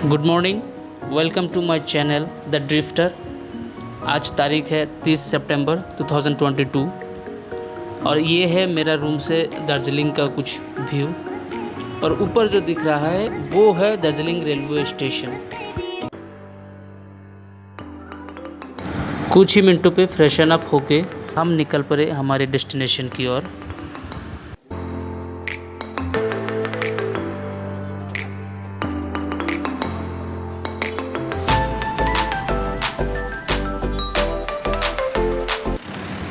Good morning, welcome to my channel the Drifter. आज तारीख है 30 सितंबर 2022 और ये है मेरा रूम से दार्जिलिंग का कुछ व्यू। और ऊपर जो दिख रहा है वो है दार्जिलिंग रेलवे स्टेशन। कुछ ही मिनटों पे फ्रेशन अप होके हम निकल पड़े हमारे डेस्टिनेशन की ओर।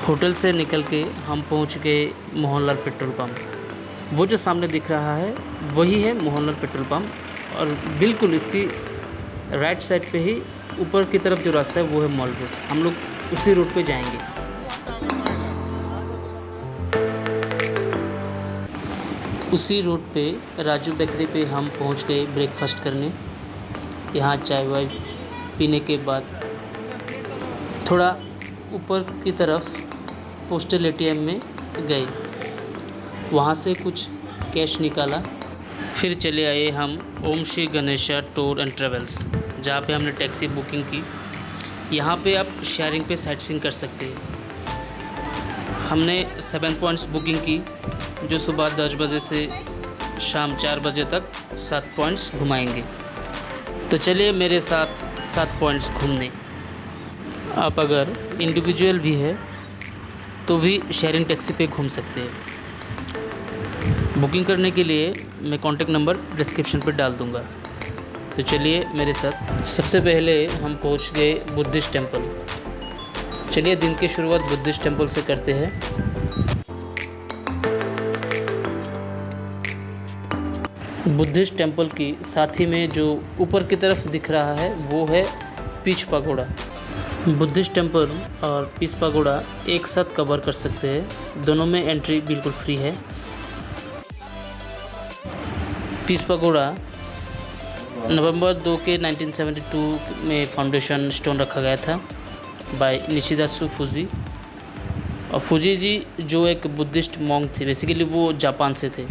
होटल से निकल के हम पहुंच गए मोहनलाल पेट्रोल पंप। वो जो सामने दिख रहा है वही है मोहनलाल पेट्रोल पंप और बिल्कुल इसकी राइट साइड पे ही ऊपर की तरफ जो रास्ता है वो है मॉल रोड। हम लोग उसी रोड पे जाएंगे। उसी रोड पे राजू बेकरी पे हम पहुंच गए ब्रेकफास्ट करने। यहाँ चाय वाय पीने के बाद थोड़ा ऊपर की तरफ पोस्टल एटीएम में गए, वहाँ से कुछ कैश निकाला। फिर चले आए हम Om Shri Ganesha tour and travels, जहाँ पे हमने टैक्सी बुकिंग की। यहाँ पे आप शेयरिंग पे साइट सीइंग कर सकते हैं। हमने 7 पॉइंट्स बुकिंग की, जो सुबह 10 बजे से शाम 4 बजे तक 7 पॉइंट्स घुमाएंगे। तो चलिए मेरे साथ 7 पॉइंट्स घूमने। आप अगर इंडिविजुअल भी है तो भी शेयरिंग टैक्सी पे घूम सकते हैं। बुकिंग करने के लिए मैं कॉन्टैक्ट नंबर डिस्क्रिप्शन पर डाल दूँगा। तो चलिए मेरे साथ। सबसे पहले हम पहुंच गए बुद्धिस्ट टेंपल। चलिए दिन की शुरुआत बुद्धिस्ट टेंपल से करते हैं। बुद्धिस्ट टेंपल की साथ ही में जो ऊपर की तरफ दिख रहा है वो है पीच पगोड़ा। बुद्धिस्ट टेंपल और पीस पगोड़ा एक साथ कवर कर सकते हैं, दोनों में एंट्री बिल्कुल फ्री है। पीस पगोड़ा नवंबर 2 के 1972 में फाउंडेशन स्टोन रखा गया था बाय निशिदात्सु फूजी। और फूजी जी जो एक बुद्धिस्ट मॉन्क थे, बेसिकली वो जापान से थे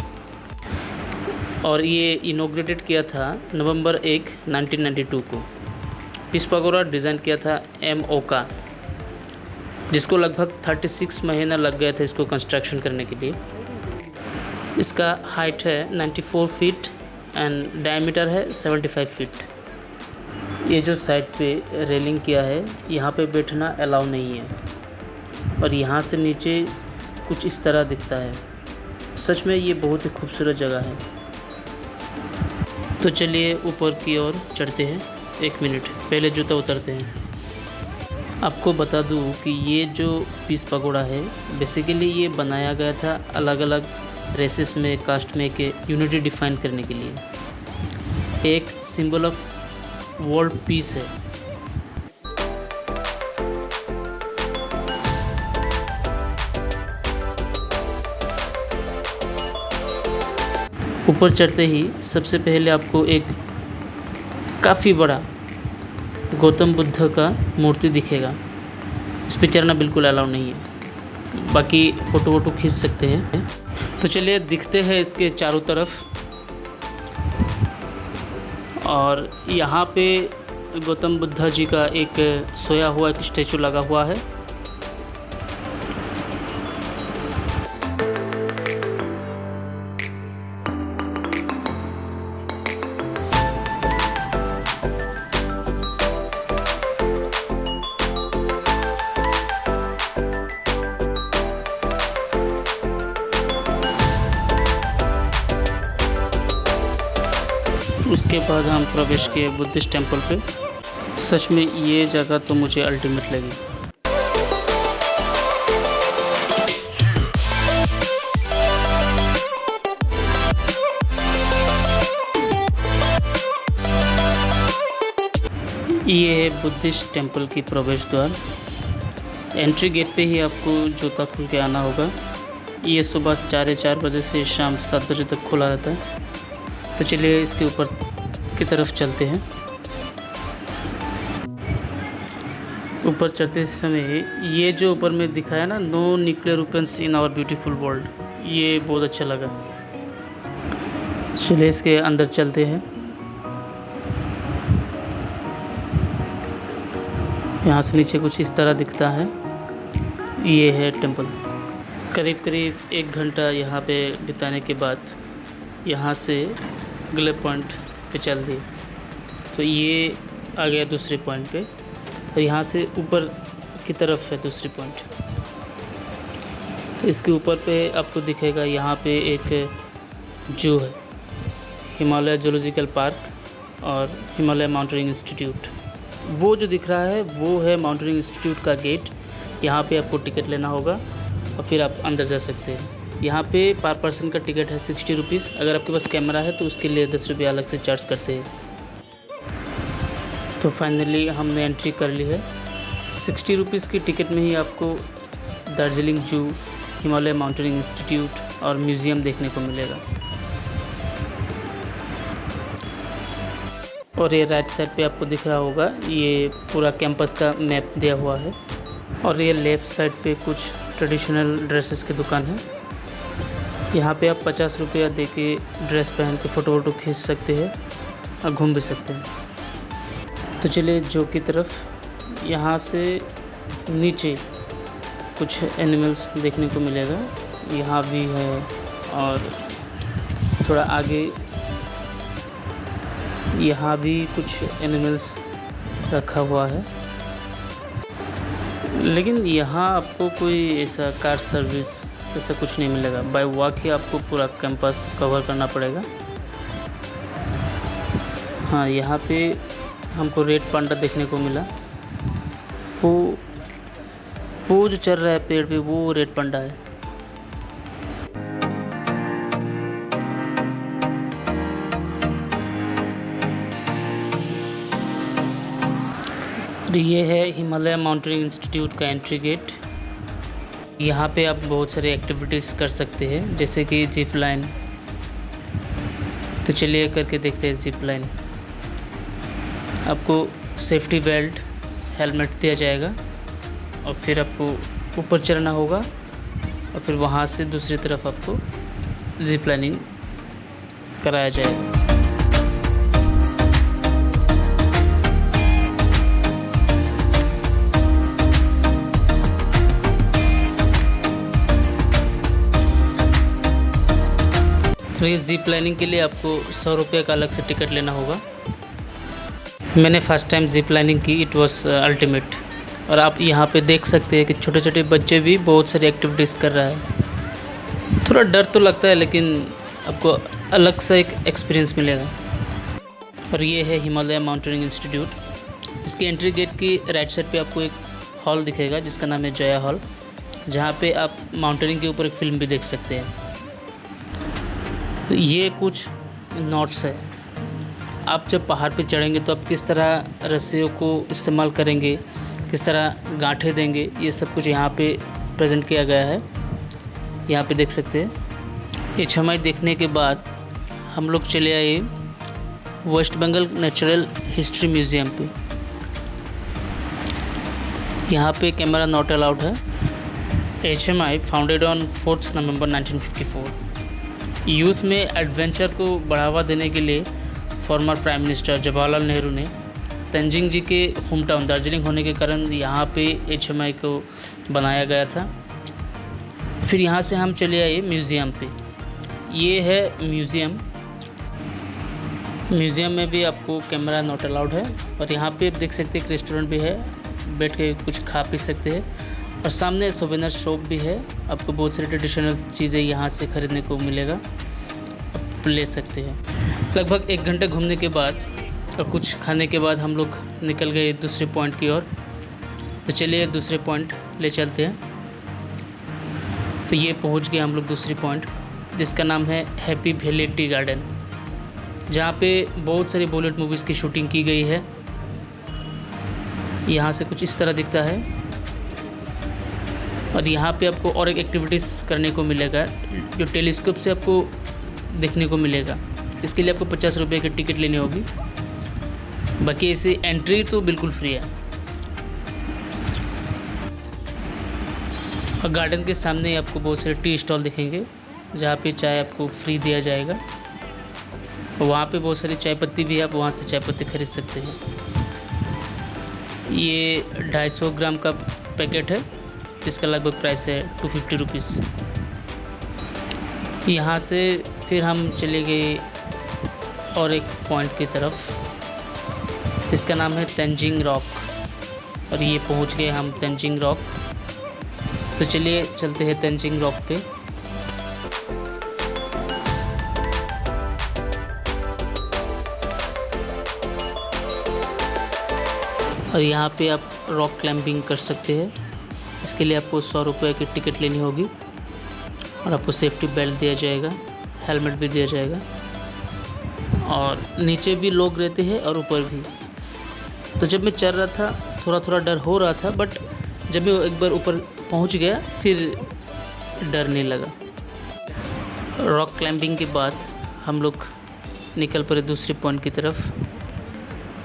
और ये इनॉग्रेटेड किया था नवंबर 1, 1992 को। पीस पगोड़ा डिज़ाइन किया था एम ओका, जिसको लगभग 36 महीना लग गया था इसको कंस्ट्रक्शन करने के लिए। इसका हाइट है 94 फीट एंड डायमीटर है 75 फीट। ये जो साइड पे रेलिंग किया है यहाँ पे बैठना अलाउ नहीं है और यहाँ से नीचे कुछ इस तरह दिखता है। सच में ये बहुत ही खूबसूरत जगह है। तो चलिए ऊपर की ओर चढ़ते हैं। 1 मिनट पहले जूता उतरते हैं। आपको बता दूं कि ये जो पीस पगोड़ा है बेसिकली ये बनाया गया था अलग अलग रेसेस में, कास्ट में के यूनिटी डिफाइन करने के लिए। एक सिंबल ऑफ वर्ल्ड पीस है। ऊपर चढ़ते ही सबसे पहले आपको एक काफ़ी बड़ा गौतम बुद्ध का मूर्ति दिखेगा। इस पे चढ़ना बिल्कुल अलाउ नहीं है, बाकी फ़ोटो वोटो खींच सकते हैं। तो चलिए दिखते हैं इसके चारों तरफ। और यहाँ पे गौतम बुद्ध जी का एक सोया हुआ एक स्टैचू लगा हुआ है। इसके बाद हम प्रवेश किए बुद्धिस्ट टेंपल पे। सच में ये जगह तो मुझे अल्टीमेट लगी। ये है बुद्धिस्ट टेंपल की प्रवेश द्वार। एंट्री गेट पे ही आपको जूता खोल के आना होगा। ये सुबह 4:30 बजे से शाम 7 बजे तक खुला रहता है। तो चलिए इसके ऊपर की तरफ चलते हैं। ऊपर चढ़ते समय ये जो ऊपर में दिखा है ना, no nuclear weapons in our beautiful world, ये बहुत अच्छा लगा। चलिए इसके अंदर चलते हैं। यहाँ से नीचे कुछ इस तरह दिखता है। ये है टेंपल। करीब करीब 1 घंटा यहाँ पे बिताने के बाद यहाँ से अगले पॉइंट पे चल दिए, तो ये आ गया दूसरे पॉइंट पे, और यहाँ से ऊपर की तरफ है दूसरी पॉइंट। तो इसके ऊपर पे आपको दिखेगा यहाँ पे एक जू है, हिमालय जूलॉजिकल पार्क और हिमालय माउंटेनिंग इंस्टीट्यूट। वो जो दिख रहा है वो है माउंटेनिंग इंस्टीट्यूट का गेट। यहाँ पे आपको टिकट लेना होगा और फिर आप अंदर जा सकते हैं। यहाँ पे पर पर्सन का टिकट है 60 रुपीज़। अगर आपके पास कैमरा है तो उसके लिए 10 रुपये अलग से चार्ज करते हैं। तो फाइनली हमने एंट्री कर ली है। 60 रुपीज़ की टिकट में ही आपको दार्जिलिंग जू, हिमालय माउंटेनिंग इंस्टीट्यूट और म्यूज़ियम देखने को मिलेगा। और ये राइट साइड पे आपको दिख रहा होगा, ये पूरा कैंपस का मैप दिया हुआ है। और ये लेफ़्ट साइड पे कुछ ट्रेडिशनल ड्रेसेस की दुकान है। यहाँ पे आप 50 रुपया दे के ड्रेस पहन के फ़ोटो वोटो खींच सकते हैं और घूम भी सकते हैं। तो चलिए जू की तरफ। यहाँ से नीचे कुछ एनिमल्स देखने को मिलेगा, यहाँ भी है और थोड़ा आगे यहाँ भी कुछ एनिमल्स रखा हुआ है। लेकिन यहाँ आपको कोई ऐसा कार सर्विस ऐसा कुछ नहीं मिलेगा। बाय वॉक ही आपको पूरा कैंपस कवर करना पड़ेगा। हाँ, यहाँ पे हमको रेड पांडा देखने को मिला। वो जो चल रहा है पेड़ पे वो रेड पांडा है। ये है हिमालय माउंटेनिंग इंस्टीट्यूट का एंट्री गेट। यहाँ पे आप बहुत सारे एक्टिविटीज़ कर सकते हैं, जैसे कि जिप लाइन। तो चलिए करके देखते हैं जिप लाइन। आपको सेफ्टी बेल्ट, हेलमेट दिया जाएगा और फिर आपको ऊपर चढ़ना होगा और फिर वहाँ से दूसरी तरफ आपको जिप लाइनिंग कराया जाएगा। तो ये जिप लाइनिंग के लिए आपको 100 रुपये का अलग से टिकट लेना होगा। मैंने फर्स्ट टाइम जिप लाइनिंग की, इट वाज अल्टीमेट। और आप यहाँ पे देख सकते हैं कि छोटे छोटे बच्चे भी बहुत सारी एक्टिविटीज़ कर रहा है। थोड़ा डर तो लगता है लेकिन आपको अलग सा एक एक्सपीरियंस मिलेगा। और ये है हिमालय माउंटेनिंग इंस्टीट्यूट। इसकी एंट्री गेट की राइट साइड पे आपको एक हॉल दिखेगा जिसका नाम है जया हॉल, जहाँ पे आप माउंटेनिंग के ऊपर एक फ़िल्म भी देख सकते हैं। तो ये कुछ नोट्स है। आप जब पहाड़ पे चढ़ेंगे तो आप किस तरह रस्सियों को इस्तेमाल करेंगे, किस तरह गांठें देंगे, ये सब कुछ यहाँ पे प्रेजेंट किया गया है। यहाँ पे देख सकते हैं। ये HMI देखने के बाद हम लोग चले आए West Bengal natural history museum पे। यहाँ पे कैमरा नॉट अलाउड है। HMI founded on 4 November 1954। Youth में एडवेंचर को बढ़ावा देने के लिए former prime minister Jawaharlal Nehru ने तंजिंग जी के होम टाउन दार्जिलिंग होने के कारण यहाँ पे HMI को बनाया गया था। फिर यहाँ से हम चले आए म्यूज़ियम पे। ये है म्यूज़ियम। म्यूज़ियम में भी आपको कैमरा नॉट अलाउड है। और यहाँ पे आप देख सकते हैं एक रेस्टोरेंट भी है, बैठ के कुछ खा पी सकते हैं। और सामने सोवेनियर शॉप भी है, आपको बहुत सारी ट्रेडिशनल चीज़ें यहाँ से ख़रीदने को मिलेगा, आप ले सकते हैं। लगभग 1 घंटे घूमने के बाद और कुछ खाने के बाद हम लोग निकल गए दूसरे पॉइंट की ओर। तो चलिए दूसरे पॉइंट ले चलते हैं। तो ये पहुँच गए हम लोग दूसरी पॉइंट, जिसका नाम है हैप्पी वैली टी गार्डन, जहाँ पे बहुत सारी बॉलीवुड मूवीज़ की शूटिंग की गई है। यहाँ से कुछ इस तरह दिखता है। और यहाँ पे आपको और एक एक्टिविटीज़ करने को मिलेगा जो टेलीस्कोप से आपको देखने को मिलेगा। इसके लिए आपको 50 रुपये की टिकट लेनी होगी। बाकी ऐसे एंट्री तो बिल्कुल फ्री है। और गार्डन के सामने आपको बहुत सारे टी स्टॉल दिखेंगे जहाँ पे चाय आपको फ्री दिया जाएगा। और वहाँ पे बहुत सारी चाय पत्ती भी है, आप वहाँ से चाय पत्ती खरीद सकते हैं। ये 250 ग्राम का पैकेट है, इसका लगभग प्राइस है 250 रुपीज़। यहाँ से फिर हम चले गए और एक पॉइंट की तरफ, इसका नाम है तेंजिंग रॉक, और ये पहुँच गए हम तेंजिंग रॉक। तो चलिए चलते हैं तेंजिंग रॉक पे। और यहाँ पे आप रॉक क्लाइंबिंग कर सकते हैं। इसके लिए आपको 100 रुपये की टिकट लेनी होगी और आपको सेफ्टी बेल्ट दिया जाएगा, हेलमेट भी दिया जाएगा। और नीचे भी लोग रहते हैं और ऊपर भी। तो जब मैं चढ़ रहा था थोड़ा थोड़ा डर हो रहा था, बट जब मैं एक बार ऊपर पहुंच गया फिर डर नहीं लगा। रॉक क्लाइंबिंग के बाद हम लोग निकल पड़े दूसरे पॉइंट की तरफ,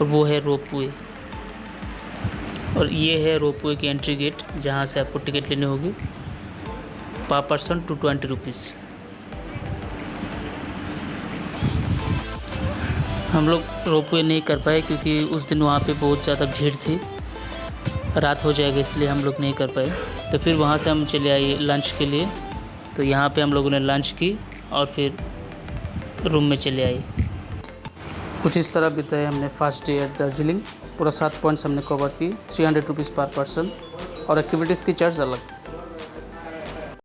और वो है रोपवे। और ये है रोपवे की एंट्री गेट, जहाँ से आपको टिकट लेनी होगी पर पर्सन 220 रुपीज़। हम लोग रोपवे नहीं कर पाए क्योंकि उस दिन वहाँ पे बहुत ज़्यादा भीड़ थी, रात हो जाएगा इसलिए हम लोग नहीं कर पाए। तो फिर वहाँ से हम चले आए लंच के लिए। तो यहाँ पे हम लोगों ने लंच की और फिर रूम में चले आए। कुछ इस तरह बिताए हमने फर्स्ट डे एट दार्जिलिंग। पूरा 7 पॉइंट्स हमने कवर की, 300 रुपीज़ पर पर्सन, और एक्टिविटीज़ की चार्ज अलग।